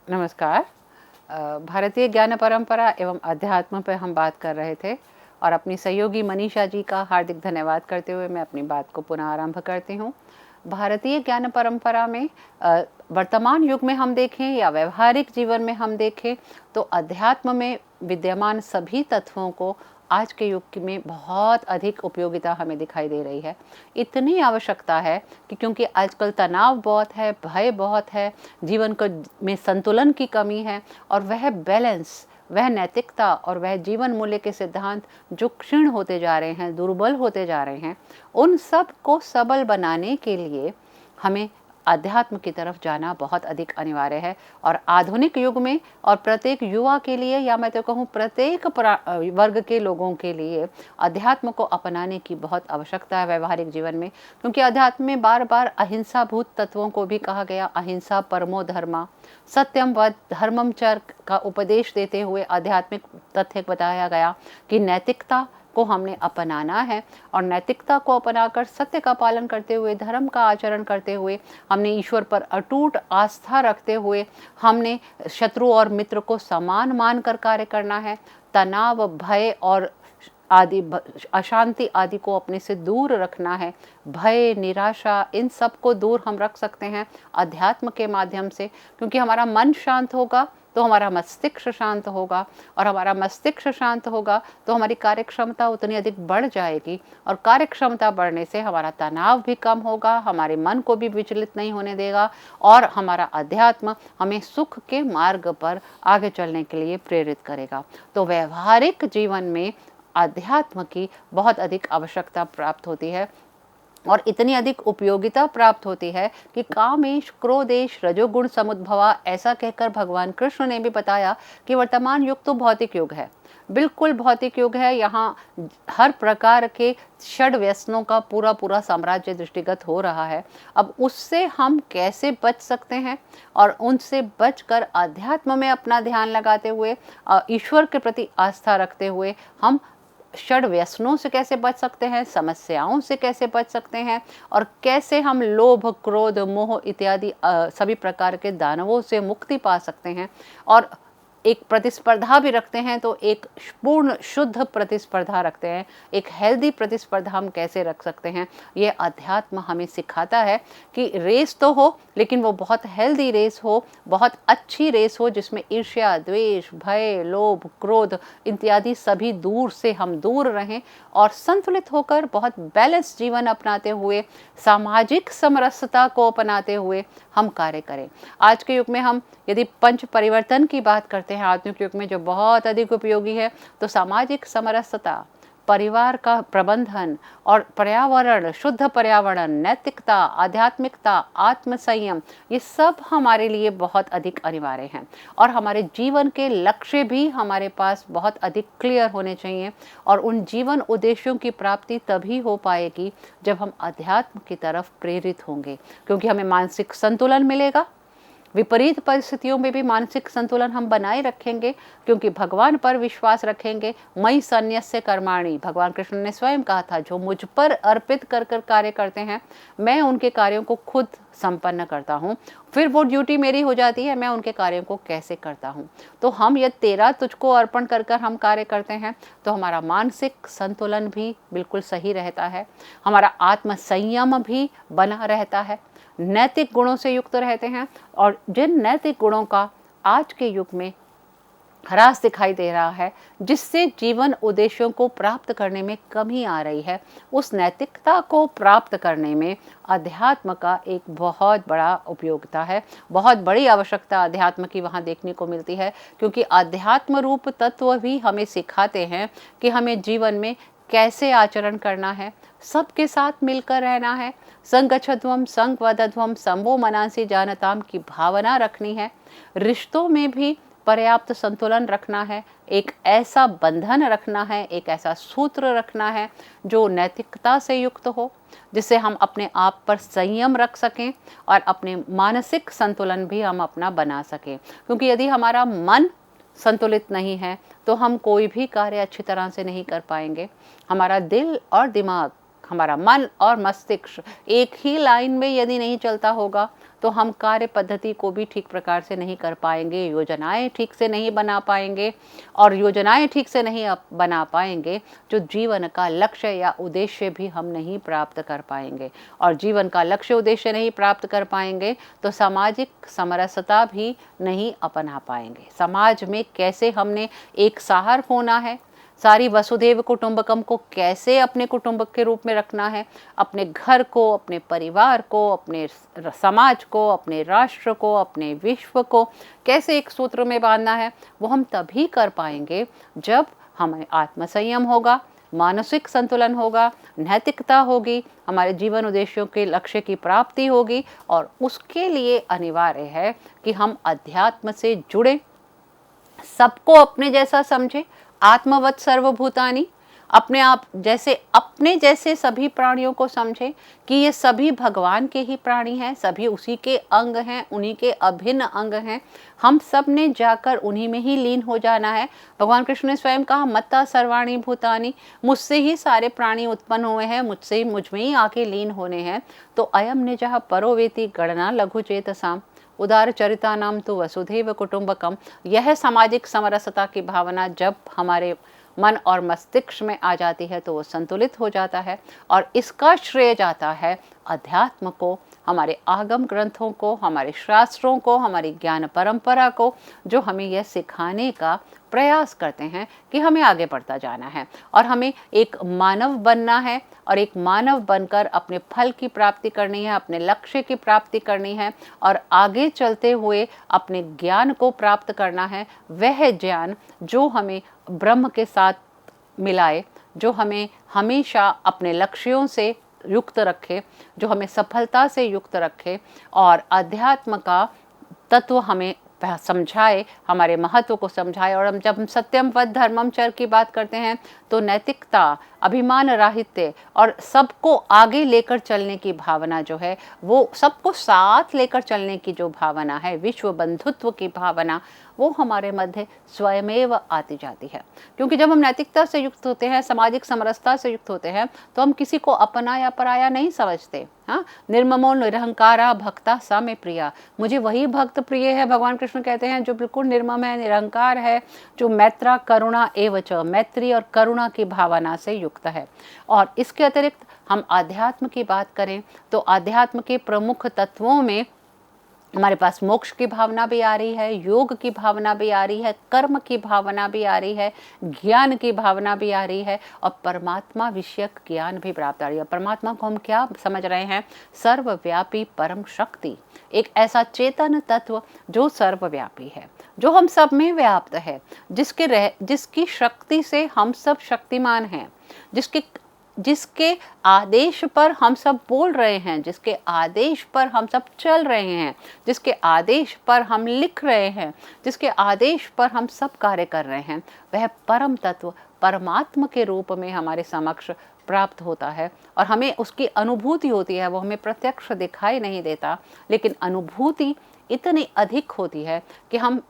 नमस्कार। भारतीय ज्ञान परंपरा एवं अध्यात्म पर हम बात कर रहे थे और अपनी सहयोगी मनीषा जी का हार्दिक धन्यवाद करते हुए मैं अपनी बात को पुनः आरंभ करती हूँ। भारतीय ज्ञान परंपरा में वर्तमान युग में हम देखें या व्यवहारिक जीवन में हम देखें तो अध्यात्म में विद्यमान सभी तत्वों को आज के युग में बहुत अधिक उपयोगिता हमें दिखाई दे रही है। इतनी आवश्यकता है कि क्योंकि आजकल तनाव बहुत है, भय बहुत है, जीवन को में संतुलन की कमी है और वह बैलेंस, वह नैतिकता और वह जीवन मूल्य के सिद्धांत जो क्षीण होते जा रहे हैं, दुर्बल होते जा रहे हैं, उन सब को सबल बनाने के लिए हमें अध्यात्म की तरफ जाना बहुत अधिक अनिवार्य है। और आधुनिक युग में और प्रत्येक युवा के लिए या मैं तो कहूँ प्रत्येक वर्ग के लोगों के लिए अध्यात्म को अपनाने की बहुत आवश्यकता है व्यवहारिक जीवन में, क्योंकि अध्यात्म में बार बार अहिंसा भूत तत्वों को भी कहा गया। अहिंसा परमो धर्मा, सत्यम व धर्मम चर का उपदेश देते हुए आध्यात्मिक तथ्य बताया गया कि नैतिकता को हमने अपनाना है और नैतिकता को अपनाकर सत्य का पालन करते हुए, धर्म का आचरण करते हुए, हमने ईश्वर पर अटूट आस्था रखते हुए हमने शत्रु और मित्र को समान मानकर कार्य करना है। तनाव, भय और आदि अशांति आदि को अपने से दूर रखना है। भय, निराशा, इन सब को दूर हम रख सकते हैं अध्यात्म के माध्यम से, क्योंकि हमारा मन शांत होगा तो हमारा मस्तिष्क शांत होगा और हमारा मस्तिष्क शांत होगा तो हमारी कार्यक्षमता उतनी अधिक बढ़ जाएगी और कार्यक्षमता बढ़ने से हमारा तनाव भी कम होगा, हमारे मन को भी विचलित नहीं होने देगा और हमारा अध्यात्म हमें सुख के मार्ग पर आगे चलने के लिए प्रेरित करेगा। तो व्यवहारिक जीवन में अध्यात्म की बहुत अधिक आवश्यकता प्राप्त होती है और इतनी अधिक उपयोगिता प्राप्त होती है कि कामेश, क्रोधेश, रजोगुण समुद्भवा, ऐसा कहकर भगवान कृष्ण ने भी बताया कि वर्तमान युग तो भौतिक युग है, बिल्कुल भौतिक युग है। यहाँ हर प्रकार के षड व्यसनों का पूरा पूरा साम्राज्य दृष्टिगत हो रहा है। अब उससे हम कैसे बच सकते हैं और उनसे बचकर अध्यात्म में अपना ध्यान लगाते हुए, ईश्वर के प्रति आस्था रखते हुए हम षड व्यसनों से कैसे बच सकते हैं, समस्याओं से कैसे बच सकते हैं और कैसे हम लोभ, क्रोध, मोह इत्यादि सभी प्रकार के दानवों से मुक्ति पा सकते हैं और एक प्रतिस्पर्धा भी रखते हैं तो एक पूर्ण शुद्ध प्रतिस्पर्धा रखते हैं, एक हेल्दी प्रतिस्पर्धा हम कैसे रख सकते हैं। ये अध्यात्म हमें सिखाता है कि रेस तो हो लेकिन वो बहुत हेल्दी रेस हो, बहुत अच्छी रेस हो जिसमें ईर्ष्या, द्वेष, भय, लोभ, क्रोध इत्यादि सभी दूर से हम दूर रहें और संतुलित होकर बहुत बैलेंस जीवन अपनाते हुए, सामाजिक समरसता को अपनाते हुए हम कार्य करें। आज के युग में हम यदि पंच परिवर्तन की बात करते हैं आधुनिक युग में जो बहुत अधिक उपयोगी है, तो सामाजिक समरसता, परिवार का प्रबंधन और पर्यावरण, शुद्ध पर्यावरण, नैतिकता, आध्यात्मिकता, आत्मसंयम, ये सब हमारे लिए बहुत अधिक अनिवार्य हैं और हमारे जीवन के लक्ष्य भी हमारे पास बहुत अधिक क्लियर होने चाहिए और उन जीवन उद्देश्यों की प्राप्ति तभी हो पाएगी जब हम अध्यात्म की तरफ प्रेरित होंगे, क्योंकि हमें मानसिक संतुलन मिलेगा। विपरीत परिस्थितियों में भी मानसिक संतुलन हम बनाए रखेंगे क्योंकि भगवान पर विश्वास रखेंगे। मयि सन्न्यस्य कर्माणि, भगवान कृष्ण ने स्वयं कहा था, जो मुझ पर अर्पित कर कर कार्य करते हैं मैं उनके कार्यों को खुद संपन्न करता हूँ। फिर वो ड्यूटी मेरी हो जाती है, मैं उनके कार्यों को कैसे करता हूँ। तो हम यदि तेरा तुझको अर्पण कर कर हम कार्य करते हैं तो हमारा मानसिक संतुलन भी बिल्कुल सही रहता है, हमारा आत्म संयम भी बना रहता है, नैतिक गुणों से युक्त रहते हैं और जिन नैतिक गुणों का आज के युग में ह्रास दिखाई दे रहा है, जिससे जीवन उद्देश्यों को प्राप्त करने में कमी आ रही है, उस नैतिकता को प्राप्त करने में अध्यात्म का एक बहुत बड़ा उपयोगिता है, बहुत बड़ी आवश्यकता अध्यात्म की वहाँ देखने को मिलती है, क्योंकि अध्यात्म रूप तत्व भी हमें सिखाते हैं कि हमें जीवन में कैसे आचरण करना है, सबके साथ मिलकर रहना है, संगच्छध्वम संगवदध्वम संभो मनांसि जानताम की भावना रखनी है, रिश्तों में भी पर्याप्त संतुलन रखना है, एक ऐसा बंधन रखना है, एक ऐसा सूत्र रखना है जो नैतिकता से युक्त हो, जिससे हम अपने आप पर संयम रख सकें और अपने मानसिक संतुलन भी हम अपना बना सकें। क्योंकि यदि हमारा मन संतुलित नहीं है तो हम कोई भी कार्य अच्छी तरह से नहीं कर पाएंगे। हमारा दिल और दिमाग, हमारा मन और मस्तिष्क एक ही लाइन में यदि नहीं चलता होगा तो हम कार्य पद्धति को भी ठीक प्रकार से नहीं कर पाएंगे, योजनाएं ठीक से नहीं बना पाएंगे, और योजनाएं ठीक से नहीं बना पाएंगे जो जीवन का लक्ष्य या उद्देश्य भी हम नहीं प्राप्त कर पाएंगे। और जीवन का लक्ष्य उद्देश्य नहीं प्राप्त कर पाएंगे तो सामाजिक समरसता भी नहीं अपना पाएंगे। समाज में कैसे हमने एक सार होना है, सारी वसुधैव कुटुंबकम को कैसे अपने कुटुंबक के रूप में रखना है, अपने घर को, अपने परिवार को, अपने समाज को, अपने राष्ट्र को, अपने विश्व को कैसे एक सूत्र में बांधना है, वो हम तभी कर पाएंगे जब हमें आत्मसंयम होगा, मानसिक संतुलन होगा, नैतिकता होगी, हमारे जीवन उद्देश्यों के लक्ष्य की प्राप्ति होगी। और उसके लिए अनिवार्य है कि हम अध्यात्म से जुड़े, सबको अपने जैसा समझे, आत्मवत् सर्वभूतानि, अपने जैसे सभी प्राणियों को समझे कि ये सभी भगवान के ही प्राणी हैं, सभी उसी के अंग हैं, उन्हीं के अभिन्न अंग हैं। हम सब ने जाकर उन्हीं में ही लीन हो जाना है। भगवान कृष्ण ने स्वयं कहा मत्ता सर्वाणि भूतानि, मुझसे ही सारे प्राणी उत्पन्न हुए हैं, मुझ में ही आके लीन होने हैं। तो अयम निजः परो वेति गणना लघु चेतसाम उदार चरिता नाम तो वसुधैव कुटुंबकम। यह सामाजिक समरसता की भावना जब हमारे मन और मस्तिष्क में आ जाती है तो वो संतुलित हो जाता है। और इसका श्रेय जाता है अध्यात्म को, हमारे आगम ग्रंथों को, हमारे शास्त्रों को, हमारी ज्ञान परंपरा को, जो हमें यह सिखाने का प्रयास करते हैं कि हमें आगे बढ़ता जाना है और हमें एक मानव बनना है, और एक मानव बनकर अपने फल की प्राप्ति करनी है, अपने लक्ष्य की प्राप्ति करनी है, और आगे चलते हुए अपने ज्ञान को प्राप्त करना है। वह ज्ञान जो हमें ब्रह्म के साथ मिलाए, जो हमें हमेशा अपने लक्ष्यों से युक्त रखे, जो हमें सफलता से युक्त रखे, और अध्यात्म का तत्व हमें समझाए, हमारे महत्व को समझाए। और जब हम सत्यम पद धर्मम चर की बात करते हैं तो नैतिकता, अभिमान राहित्य और सबको आगे लेकर चलने की भावना जो है, वो सबको साथ लेकर चलने की जो भावना है, विश्व बंधुत्व की भावना, वो हमारे मध्य स्वयमेव आती जाती है। क्योंकि जब हम नैतिकता से युक्त होते हैं, सामाजिक समरसता से युक्त होते हैं, तो हम किसी को अपना या पराया नहीं समझते। हाँ, निर्ममो निरहंकारा भक्ता सा में प्रिया, मुझे वही भक्त प्रिय है, भगवान कृष्ण कहते हैं, जो बिल्कुल निर्मम है, निरहंकार है, जो मैत्रा करुणा एवच, मैत्री और करुणा की भावना से युक्त है। और इसके अतिरिक्त हम आध्यात्म की बात करें तो आध्यात्म के प्रमुख तत्वों में हमारे पास मोक्ष की भावना भी आ रही है, योग की भावना भी आ रही है, कर्म की भावना भी आ रही है, ज्ञान की भावना भी आ रही है, और परमात्मा विषयक ज्ञान भी प्राप्त आ रही है। परमात्मा को हम क्या समझ रहे हैं? सर्वव्यापी परम शक्ति, एक ऐसा चेतन तत्व जो सर्वव्यापी है, जो हम सब में व्याप्त है, जिसकी शक्ति से हम सब शक्तिमान हैं, जिसके आदेश पर हम सब बोल रहे हैं, जिसके आदेश पर हम सब चल रहे हैं, जिसके आदेश पर हम लिख रहे हैं, जिसके आदेश पर हम सब कार्य कर रहे हैं, वह परम तत्व परमात्मा के रूप में हमारे समक्ष प्राप्त होता है। और हमें उसकी अनुभूति होती है, वो हमें प्रत्यक्ष दिखाई नहीं देता, लेकिन अनुभूति इतनी अधिक होती है कि हम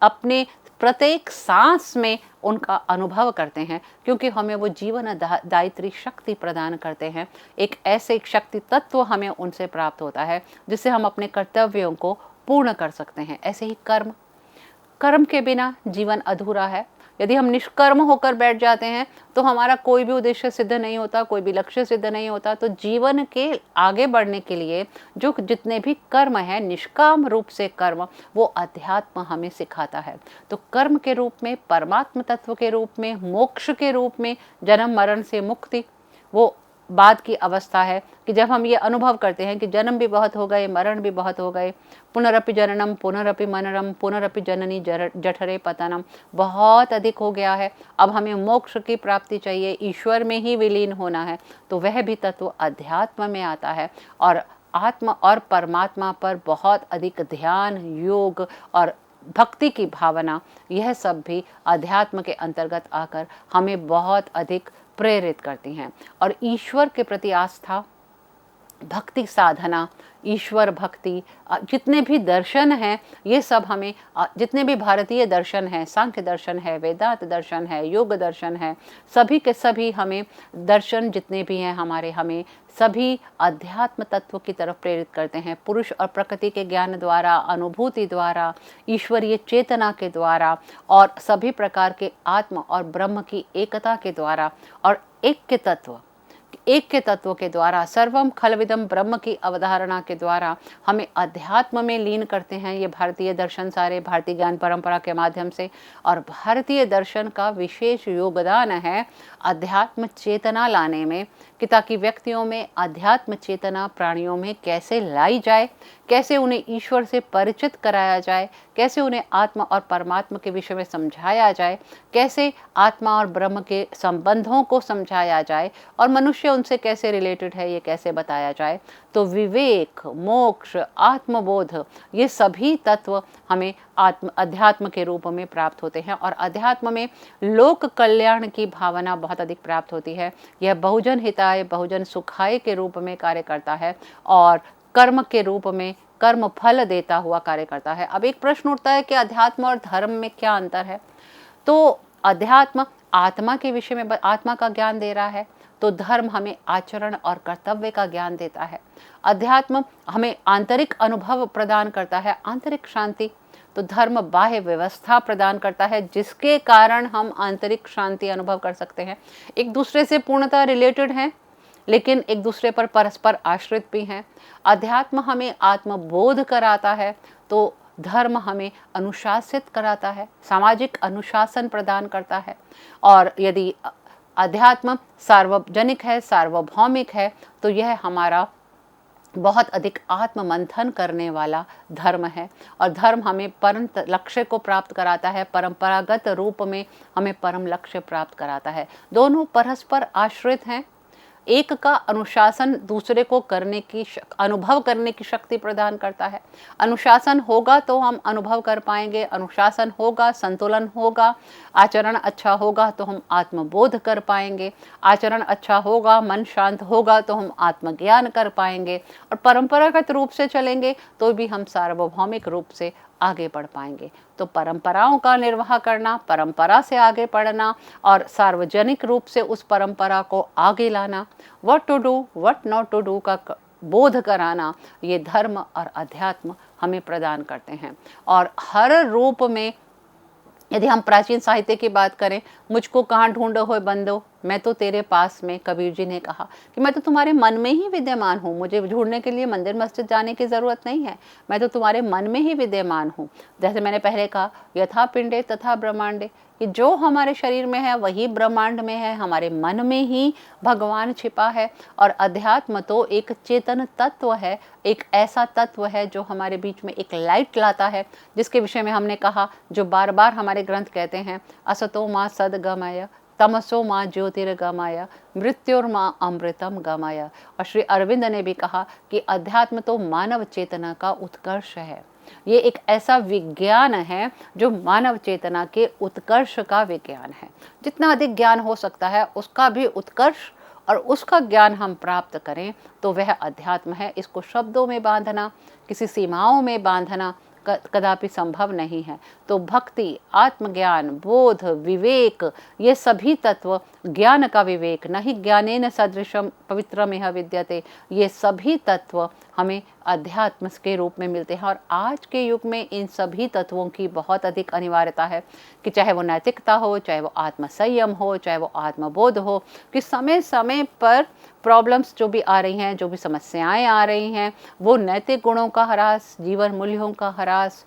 अपने प्रत्येक सांस में उनका अनुभव करते हैं, क्योंकि हमें वो जीवन दायित्री शक्ति प्रदान करते हैं। एक ऐसे शक्ति तत्व हमें उनसे प्राप्त होता है जिससे हम अपने कर्तव्यों को पूर्ण कर सकते हैं। ऐसे ही कर्म के बिना जीवन अधूरा है। यदि हम निष्कर्म होकर बैठ जाते हैं तो हमारा कोई भी उद्देश्य सिद्ध नहीं होता, कोई भी लक्ष्य सिद्ध नहीं होता। तो जीवन के आगे बढ़ने के लिए जो जितने भी कर्म हैं, निष्काम रूप से कर्म, वो अध्यात्म हमें सिखाता है। तो कर्म के रूप में, परमात्म तत्व के रूप में, मोक्ष के रूप में, जन्म मरण से मुक्ति, वो बाद की अवस्था है कि जब हम ये अनुभव करते हैं कि जन्म भी बहुत हो गए, मरण भी बहुत हो गए, पुनरपि जननम पुनरपि मननम पुनरपि जननी जठरे पतनम, बहुत अधिक हो गया है, अब हमें मोक्ष की प्राप्ति चाहिए, ईश्वर में ही विलीन होना है। तो वह भी तत्व अध्यात्म में आता है, और आत्मा और परमात्मा पर बहुत अधिक ध्यान, योग और भक्ति की भावना, यह सब भी अध्यात्म के अंतर्गत आकर हमें बहुत अधिक प्रेरित करती हैं। और ईश्वर के प्रति आस्था, भक्ति साधना, ईश्वर भक्ति, जितने भी दर्शन हैं ये सब हमें, जितने भी भारतीय दर्शन हैं, सांख्य दर्शन है, वेदांत दर्शन है, योग दर्शन है, सभी के सभी हमें दर्शन जितने भी हैं हमारे, हमें सभी अध्यात्म तत्व की तरफ प्रेरित करते हैं। पुरुष और प्रकृति के ज्ञान द्वारा, अनुभूति द्वारा, ईश्वरीय चेतना के द्वारा और सभी प्रकार के आत्म और ब्रह्म की एकता के द्वारा और एक के तत्व के द्वारा, सर्वम खलविदम ब्रह्म की अवधारणा के द्वारा हमें अध्यात्म में लीन करते हैं। ये भारतीय दर्शन सारे भारतीय ज्ञान परंपरा के माध्यम से, और भारतीय दर्शन का विशेष योगदान है अध्यात्म चेतना लाने में, कि ताकि व्यक्तियों में अध्यात्म चेतना प्राणियों में कैसे लाई जाए, कैसे उन्हें ईश्वर से परिचित कराया जाए, कैसे उन्हें आत्मा और परमात्मा के विषय में समझाया जाए, कैसे आत्मा और ब्रह्म के संबंधों को समझाया जाए और मनुष्य उनसे कैसे रिलेटेड है ये कैसे बताया जाए। तो विवेक, मोक्ष, आत्मबोध, ये सभी तत्व हमें अध्यात्म के रूप में प्राप्त होते हैं, और अध्यात्म में लोक कल्याण की भावना बहुत अधिक प्राप्त होती है। यह बहुजन हिताय बहुजन सुखाय के रूप में कार्य करता है और कर्म के रूप में कर्म फल देता हुआ कार्य करता है। अब एक प्रश्न उठता है कि अध्यात्म और धर्म में क्या अंतर है? तो अध्यात्म आत्मा के विषय में आत्मा का ज्ञान दे रहा है, तो धर्म हमें आचरण और कर्तव्य का ज्ञान देता है। अध्यात्म हमें आंतरिक अनुभव प्रदान करता है, आंतरिक शांति, तो धर्म बाह्य व्यवस्था प्रदान करता है जिसके कारण हम आंतरिक शांति अनुभव कर सकते हैं। एक दूसरे से पूर्णतः रिलेटेड हैं लेकिन एक दूसरे पर परस्पर आश्रित भी हैं। अध्यात्म हमें आत्मबोध कराता है, तो धर्म हमें अनुशासित कराता है, सामाजिक अनुशासन प्रदान करता है। और यदि अध्यात्म सार्वजनिक है, सार्वभौमिक है, तो यह हमारा बहुत अधिक आत्म मंथन करने वाला धर्म है। और धर्म हमें परम लक्ष्य को प्राप्त कराता है, परंपरागत रूप में हमें परम लक्ष्य प्राप्त कराता है। दोनों परस्पर आश्रित हैं। एक का अनुशासन दूसरे को करने की अनुभव करने की शक्ति प्रदान करता है। अनुशासन होगा तो हम अनुभव कर पाएंगे, अनुशासन होगा, संतुलन होगा, आचरण अच्छा होगा तो हम आत्मबोध कर पाएंगे, आचरण अच्छा होगा, मन शांत होगा तो हम आत्मज्ञान कर पाएंगे, और परंपरागत रूप से चलेंगे तो भी हम सार्वभौमिक रूप से आगे बढ़ पाएंगे। तो परंपराओं का निर्वाह करना, परंपरा से आगे बढ़ना और सार्वजनिक रूप से उस परंपरा को आगे लाना, what to do what not to do का बोध कराना, ये धर्म और अध्यात्म हमें प्रदान करते हैं। और हर रूप में यदि हम प्राचीन साहित्य की बात करें, मुझको कहाँ ढूंढो हो बंदो, मैं तो तेरे पास में, कबीर जी ने कहा कि मैं तो तुम्हारे मन में ही विद्यमान हूँ, मुझे ढूंढने के लिए मंदिर मस्जिद जाने की ज़रूरत नहीं है, मैं तो तुम्हारे मन में ही विद्यमान हूँ। जैसे मैंने पहले कहा, यथा पिंडे तथा ब्रह्मांडे, कि जो हमारे शरीर में है वही ब्रह्मांड में है, हमारे मन में ही भगवान छिपा है। और अध्यात्म तो एक चेतन तत्व है, एक ऐसा तत्व है जो हमारे बीच में एक लाइट लाता है, जिसके विषय में हमने कहा, जो बार बार हमारे ग्रंथ कहते हैं, असतो माँ सद्गमय, तमसो माँ ज्योतिर्गमय, मृत्युर्माँ अमृतम गमय। और श्री अरविंद ने भी कहा कि अध्यात्म तो मानव चेतना का उत्कर्ष है। ये एक ऐसा विज्ञान है जो मानव चेतना के उत्कर्ष का विज्ञान है। जितना अधिक ज्ञान हो सकता है उसका भी उत्कर्ष और उसका ज्ञान हम प्राप्त करें तो वह अध्यात्म है। इसको शब्दों में बांधना, किसी सीमाओं में बांधना कदापि संभव नहीं है। तो भक्ति, आत्मज्ञान, बोध, विवेक, ये सभी तत्व, ज्ञान का विवेक, न हि ज्ञानेन सदृशम पवित्रमिह विद्यते, ये सभी तत्व हमें अध्यात्म के रूप में मिलते हैं। और आज के युग में इन सभी तत्वों की बहुत अधिक अनिवार्यता है, कि चाहे वो नैतिकता हो, चाहे वो आत्मसंयम हो, चाहे वो आत्मबोध हो, कि समय समय पर प्रॉब्लम्स जो भी आ रही हैं, जो भी समस्याएं आ रही हैं, वो नैतिक गुणों का ह्रास, जीवन मूल्यों का ह्रास,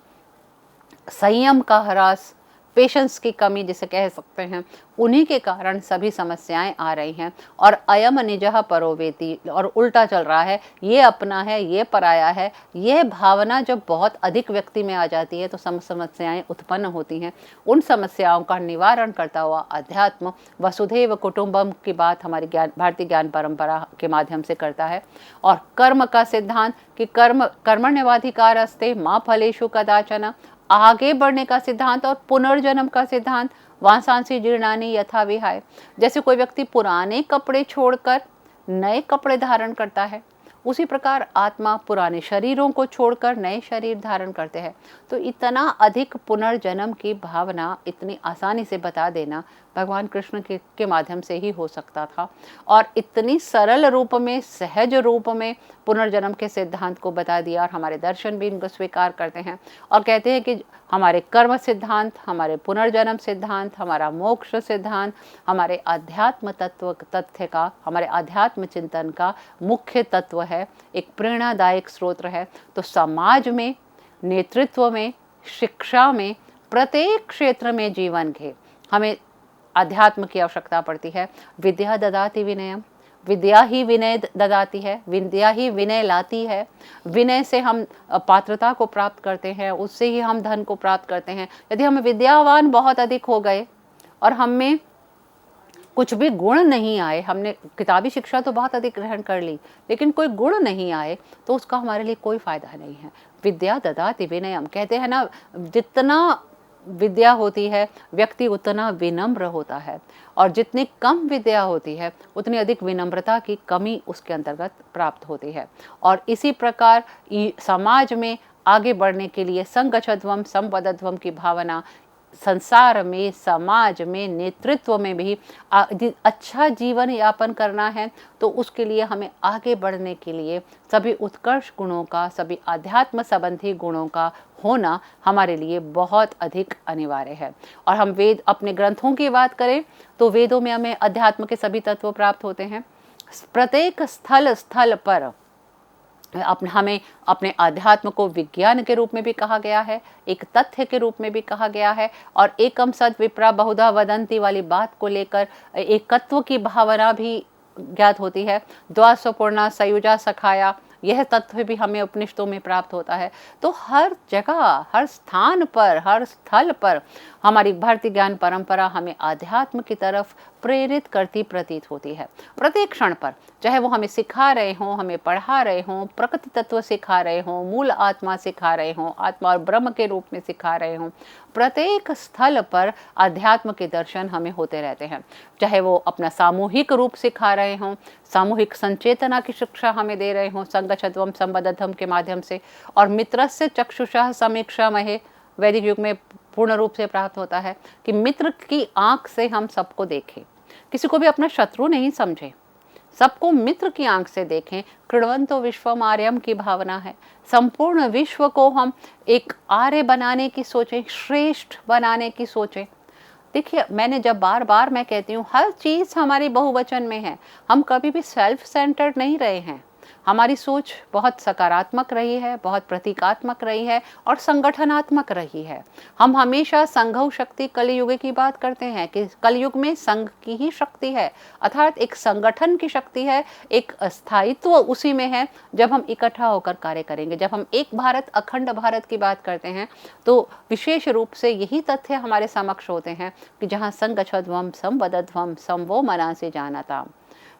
संयम का ह्रास, पेशेंस की कमी जिसे कह सकते हैं, उन्हीं के कारण सभी समस्याएं आ रही हैं। और अयम निजः परोवेति, और उल्टा चल रहा है, ये अपना है, ये पराया है, ये भावना जब बहुत अधिक व्यक्ति में आ जाती है तो समस्याएं उत्पन्न होती हैं। उन समस्याओं का निवारण करता हुआ अध्यात्म वसुधैव कुटुंबम की बात हमारी भारतीय ज्ञान परंपरा के माध्यम से करता है। और कर्म का सिद्धांत कि कर्मण्यवाधिकारस्ते मा फलेषु कदाचन, आगे बढ़ने का सिद्धांत, और पुनर्जन्म का सिद्धांत, वांसांसी जीर्णानि यथा विहाय। जैसे कोई व्यक्ति पुराने कपड़े छोड़कर नए कपड़े धारण करता है, उसी प्रकार आत्मा पुराने शरीरों को छोड़कर नए शरीर धारण करते हैं। तो इतना अधिक पुनर्जन्म की भावना इतनी आसानी से बता देना भगवान कृष्ण के माध्यम से ही हो सकता था, और इतनी सरल रूप में, सहज रूप में पुनर्जन्म के सिद्धांत को बता दिया। और हमारे दर्शन भी इनको स्वीकार करते हैं और कहते हैं कि हमारे कर्म सिद्धांत, हमारे पुनर्जन्म सिद्धांत, हमारा मोक्ष सिद्धांत, हमारे अध्यात्म तथ्य का, हमारे अध्यात्म चिंतन का मुख्य तत्व है, एक प्रेरणादायक स्रोत है। तो समाज में, नेतृत्व में, शिक्षा में, प्रत्येक क्षेत्र में जीवन के हमें अध्यात्म की आवश्यकता पड़ती है। विद्या ददाति विनयम, विद्या ही विनय ददाती है, विद्या ही विनय लाती है। विनय से हम पात्रता को प्राप्त करते हैं, उससे ही हम धन को प्राप्त करते हैं। यदि हम विद्यावान बहुत अधिक हो गए और हम में कुछ भी गुण नहीं आए, हमने किताबी शिक्षा तो बहुत अधिक ग्रहण कर ली लेकिन कोई गुण नहीं आए, तो उसका हमारे लिए कोई फायदा नहीं है। विद्या ददाति विनयम, कहते हैं ना, जितना विद्या होती है व्यक्ति उतना विनम्र होता है, और जितनी कम विद्या होती है उतनी अधिक विनम्रता की कमी उसके अंतर्गत प्राप्त होती है। और इसी प्रकार समाज में आगे बढ़ने के लिए संगच्छध्वम संपदध्वम की भावना, संसार में, समाज में, नेतृत्व में भी अच्छा जीवन यापन करना है, तो उसके लिए हमें आगे बढ़ने के लिए सभी उत्कर्ष गुणों का, सभी आध्यात्म संबंधी गुणों का होना हमारे लिए बहुत अधिक अनिवार्य है। और हम वेद, अपने ग्रंथों की बात करें तो वेदों में हमें अध्यात्म के सभी तत्व प्राप्त होते हैं। प्रत्येक स्थल स्थल पर हमें अपने अध्यात्म को विज्ञान के रूप में भी कहा गया है, एक तथ्य के रूप में भी कहा गया है, और एकम सद विप्रा बहुधा वदंती वाली बात को लेकर एकत्व की भावना भी ज्ञात होती है। द्वासपूर्णा सयुजा सखाया, यह तत्व भी हमें उपनिषदों में प्राप्त होता है। तो हर जगह, हर स्थान पर, हर स्थल पर हमारी भारतीय ज्ञान परंपरा हमें आध्यात्म की तरफ प्रेरित करती प्रतीत होती है। प्रत्येक क्षण पर, चाहे वो हमें सिखा रहे हों, हमें पढ़ा रहे हों, प्रकृति तत्व सिखा रहे हों, मूल आत्मा सिखा रहे हों, आत्मा और ब्रह्म के रूप में सिखा रहे हों, प्रत्येक स्थल पर अध्यात्म के दर्शन हमें होते रहते हैं। चाहे वो अपना सामूहिक रूप सिखा रहे हों, सामूहिक संचेतना की शिक्षा हमें दे रहे हों संगच्छध्वम संबद्धध्वम के माध्यम से, और मित्रस्य चक्षुषः समीक्षा महे, वैदिक युग में पूर्ण रूप से प्राप्त होता है कि मित्र की आंख से हम सबको देखें, किसी को भी अपना शत्रु नहीं समझे, सबको मित्र की आंख से देखें। कृण्वन्तो विश्वम आर्यम की भावना है, संपूर्ण विश्व को हम एक आर्य बनाने की सोचें, श्रेष्ठ बनाने की सोचें। देखिए, मैंने जब बार बार मैं कहती हूँ, हर चीज़ हमारी बहुवचन में है, हम कभी भी सेल्फ सेंटर्ड नहीं रहे हैं। हमारी सोच बहुत सकारात्मक रही है, बहुत प्रतीकात्मक रही है और संगठनात्मक रही है। हम हमेशा संघौ शक्ति कलयुग की बात करते हैं कि कलयुग में संघ की ही शक्ति है, अर्थात एक संगठन की शक्ति है, एक स्थायित्व उसी में है जब हम इकट्ठा होकर कार्य करेंगे। जब हम एक भारत, अखंड भारत की बात करते हैं तो विशेष रूप से यही तथ्य हमारे समक्ष होते हैं कि जहाँ संगच्छध्वम संबद्धध्वम समवो मनांसि जानताम,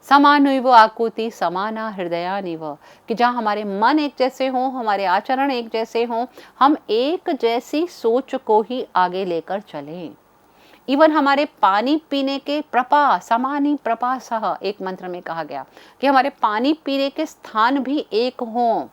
समानुइव आकुति समाना हृदयानिव, कि जहाँ हमारे मन एक जैसे हों, हमारे आचरण एक जैसे हों, हम एक जैसी सोच को ही आगे लेकर चलें। इवन हमारे पानी पीने के प्रपा समानी प्रपा सह, एक मंत्र में कहा गया कि हमारे पानी पीने के स्थान भी एक हों,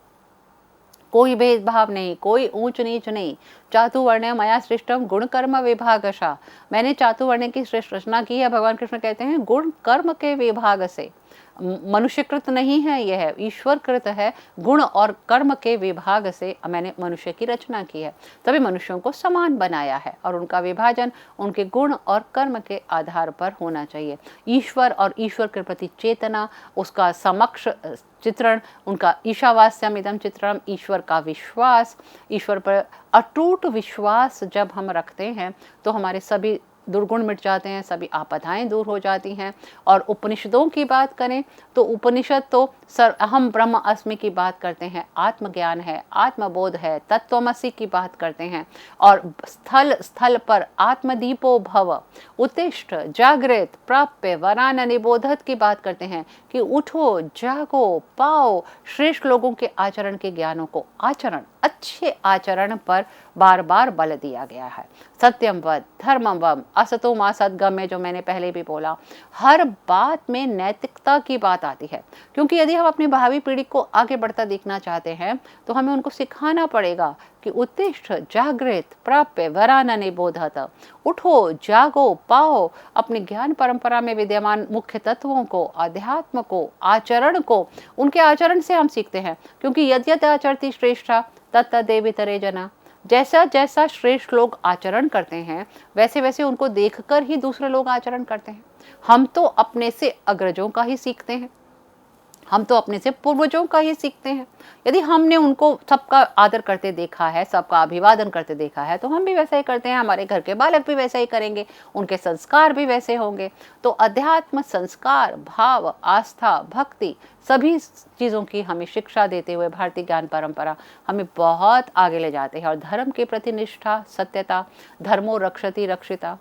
कोई भेदभाव नहीं, कोई ऊंच नीच नहीं। चातुर्वर्ण मया सृष्टम गुण कर्म विभागशा, मैंने चातुर्वर्ण की श्रेष्ठ रचना की है। भगवान कृष्ण कहते हैं गुण कर्म के विभाग से, मनुष्यकृत नहीं है, यह ईश्वरकृत है। गुण और कर्म के विभाग से मैंने मनुष्य की रचना की है, तभी मनुष्यों को समान बनाया है, और उनका विभाजन उनके गुण और कर्म के आधार पर होना चाहिए। ईश्वर और ईश्वर के प्रति चेतना, उसका समक्ष चित्रण, उनका ईशावास्यम इदम चित्रणम, ईश्वर का विश्वास, ईश्वर पर अटूट विश्वास जब हम रखते हैं तो हमारे सभी दुर्गुण मिट जाते हैं, सभी आपदाएं दूर हो जाती हैं। और उपनिषदों की बात करें तो उपनिषद तो अहम ब्रह्म अस्मि की बात करते हैं, आत्मज्ञान है, आत्मबोध है, तत्वमसि की बात करते हैं, और स्थल स्थल पर आत्मदीपो भव, उत्तिष्ठ जागृत प्राप्य वरान निबोधत की बात करते हैं कि उठो, जागो, पाओ। श्रेष्ठ लोगों के आचरण के ज्ञानों को, आचरण, अच्छे आचरण पर बार बार बल दिया गया है। सत्यम वद, धर्मम वद, असतो मा सद्गमय, जो मैंने पहले भी बोला, हर बात में नैतिकता की बात आती है। क्योंकि यदि हम अपनी भावी पीढ़ी को आगे बढ़ता देखना चाहते हैं तो हमें उनको सिखाना पड़ेगा कि उत्तिष्ठ जागृत प्राप्य वरानने बोधत, उठो जागो पाओ, अपने ज्ञान परंपरा में विद्यमान मुख्य तत्वों को, अध्यात्म को, आचरण को, उनके आचरण से हम सीखते हैं। क्योंकि यद्यत आचरति श्रेष्ठा तत्तदेवितरे जना, जैसा जैसा श्रेष्ठ लोग आचरण करते हैं वैसे वैसे उनको देखकर ही दूसरे लोग आचरण करते हैं। हम तो अपने से अग्रजों का ही सीखते हैं, हम तो अपने से पूर्वजों का ही सीखते हैं। यदि हमने उनको सबका आदर करते देखा है, सबका अभिवादन करते देखा है, तो हम भी वैसा ही करते हैं, हमारे घर के बालक भी वैसा ही करेंगे, उनके संस्कार भी वैसे होंगे। तो अध्यात्म, संस्कार, भाव, आस्था, भक्ति, सभी चीज़ों की हमें शिक्षा देते हुए भारतीय ज्ञान परंपरा हमें बहुत आगे ले जाते हैं। और धर्म के प्रति निष्ठा, सत्यता, धर्मो रक्षति रक्षिता,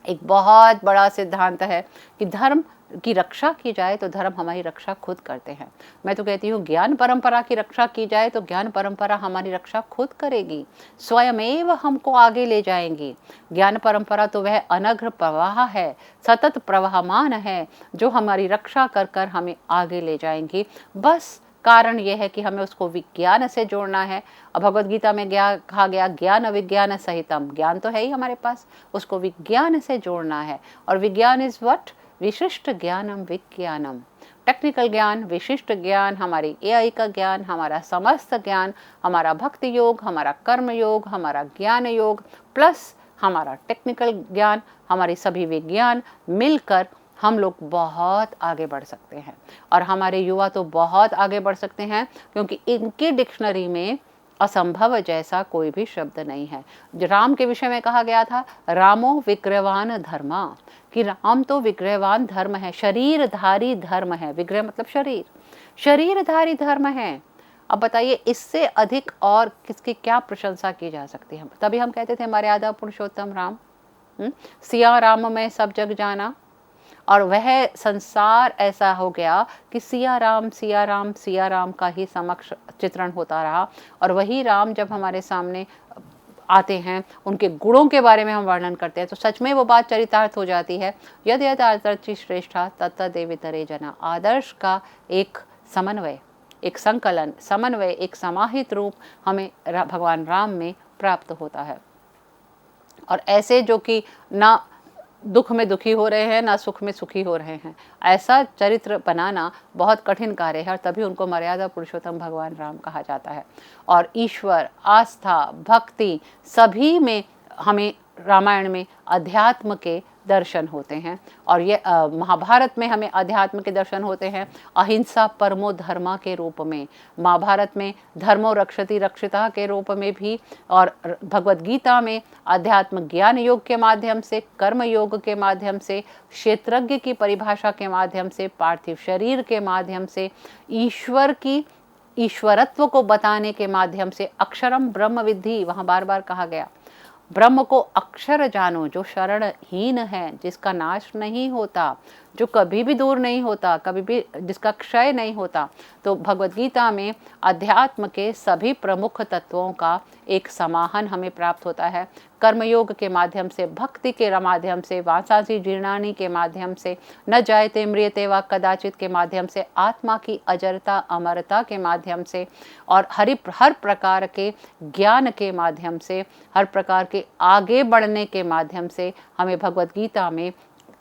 एक बहुत बड़ा सिद्धांत है कि धर्म की रक्षा की जाए तो धर्म हमारी रक्षा खुद करते हैं। मैं तो कहती हूँ ज्ञान परंपरा की रक्षा की जाए तो ज्ञान परंपरा हमारी रक्षा खुद करेगी, स्वयमेव हमको आगे ले जाएंगी। ज्ञान परंपरा तो वह अनघ्र प्रवाह है, सतत प्रवाहमान है, जो हमारी रक्षा कर कर हमें आगे ले जाएंगी। बस कारण यह है कि हमें उसको विज्ञान से जोड़ना है। अब भगवद गीता में कहा गया ज्ञान विज्ञान सहितम, ज्ञान तो है ही हमारे पास, उसको विज्ञान से जोड़ना है। और विज्ञान इज व्हाट? विशिष्ट ज्ञानम विज्ञानम। टेक्निकल ज्ञान, विशिष्ट ज्ञान, हमारी एआई का ज्ञान, हमारा समस्त ज्ञान, हमारा भक्ति योग, हमारा कर्म योग, हमारा ज्ञान योग, प्लस हमारा टेक्निकल ज्ञान, हमारी सभी विज्ञान मिलकर हम लोग बहुत आगे बढ़ सकते हैं। और हमारे युवा तो बहुत आगे बढ़ सकते हैं, क्योंकि इनकी डिक्शनरी में असंभव जैसा कोई भी शब्द नहीं है। राम के विषय में कहा गया था रामो विग्रहवान धर्मा, कि राम तो विग्रहवान धर्म है, शरीरधारी धर्म है। विग्रह मतलब शरीर, शरीरधारी धर्म है। अब बताइए इससे अधिक और किसकी क्या प्रशंसा की जा सकती है। तभी हम कहते थे हमारे आदर पुरुषोत्तम राम, सिया राम में सब जग जाना। और वह संसार ऐसा हो गया कि सिया राम सिया राम सिया राम का ही समक्ष चित्रण होता रहा। और वही राम जब हमारे सामने आते हैं, उनके गुणों के बारे में हम वर्णन करते हैं, तो सच में वो बात चरितार्थ हो जाती है। यद यद आदर्श श्रेष्ठा तत्त देवितरे जना। आदर्श का एक समन्वय, एक संकलन, समन्वय, एक समाहित रूप हमें भगवान राम में प्राप्त होता है। और ऐसे जो कि ना दुख में दुखी हो रहे हैं, ना सुख में सुखी हो रहे हैं, ऐसा चरित्र बनाना बहुत कठिन कार्य है। और तभी उनको मर्यादा पुरुषोत्तम भगवान राम कहा जाता है। और ईश्वर, आस्था, भक्ति, सभी में हमें रामायण में अध्यात्म के दर्शन होते हैं। और ये महाभारत में हमें अध्यात्म के दर्शन होते हैं अहिंसा परमो धर्मा के रूप में, महाभारत में धर्मो रक्षति रक्षिता के रूप में भी, और भगवद गीता में अध्यात्म ज्ञान योग के माध्यम से, कर्म योग के माध्यम से, क्षेत्रज्ञ की परिभाषा के माध्यम से, पार्थिव शरीर के माध्यम से, ईश्वर की ईश्वरत्व को बताने के माध्यम से, अक्षरम ब्रह्म विद्धि, वहाँ बार बार कहा गया ब्रह्म को अक्षर जानो, जो शरणहीन है, जिसका नाश नहीं होता, जो कभी भी दूर नहीं होता, कभी भी जिसका क्षय नहीं होता। तो भगवद गीता में अध्यात्म के सभी प्रमुख तत्वों का एक समाहन हमें प्राप्त होता है। कर्मयोग के माध्यम से, भक्ति के माध्यम से, वासांसी जीर्णानि के माध्यम से, न जायते म्रियते वा कदाचित के माध्यम से, आत्मा की अजरता अमरता के माध्यम से, और हर प्रकार के ज्ञान के माध्यम से, हर प्रकार के आगे बढ़ने के माध्यम से हमें भगवद गीता में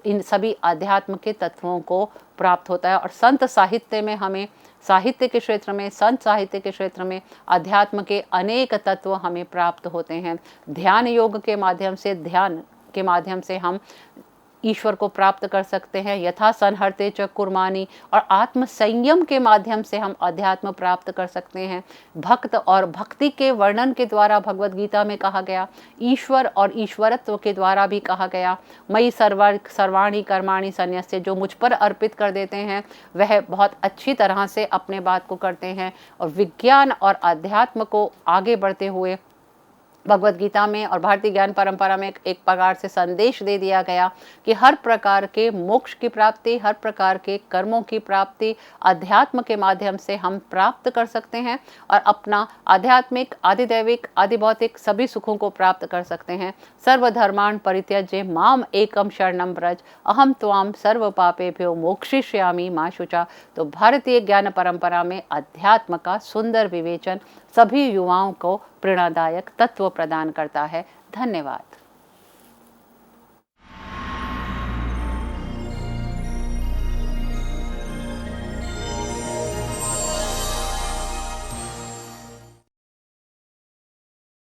इन सभी अध्यात्म के तत्वों को प्राप्त होता है। और संत साहित्य में हमें, साहित्य के क्षेत्र में, संत साहित्य के क्षेत्र में अध्यात्म के अनेक तत्व हमें प्राप्त होते हैं। ध्यान योग के माध्यम से, ध्यान के माध्यम से हम ईश्वर को प्राप्त कर सकते हैं। यथा संहरते च कुर्मानी, और आत्म संयम के माध्यम से हम अध्यात्म प्राप्त कर सकते हैं। भक्त और भक्ति के वर्णन के द्वारा भगवद गीता में कहा गया, ईश्वर और ईश्वरत्व के द्वारा भी कहा गया, मयि सर्वाणि कर्माणि संन्यस्य, जो मुझ पर अर्पित कर देते हैं वह बहुत अच्छी तरह से अपने बात को करते हैं। और विज्ञान और अध्यात्म को आगे बढ़ते हुए भगवत गीता में और भारतीय ज्ञान परंपरा में एक प्रकार से संदेश दे दिया गया कि हर प्रकार के मोक्ष की प्राप्ति, हर प्रकार के कर्मों की प्राप्ति अध्यात्म के माध्यम से हम प्राप्त कर सकते हैं और अपना आध्यात्मिक, आदिदैविक, आदिभौतिक सभी सुखों को प्राप्त कर सकते हैं। सर्वधर्मान् परित्यज्य माम एकम शरणम व्रज अहम त्वाम सर्व पापेभ्यो मोक्षयिष्यामि मा शुचा। तो भारतीय ज्ञान परंपरा में अध्यात्म का सुंदर विवेचन सभी युवाओं को प्रेरणादायक तत्व प्रदान करता है। धन्यवाद।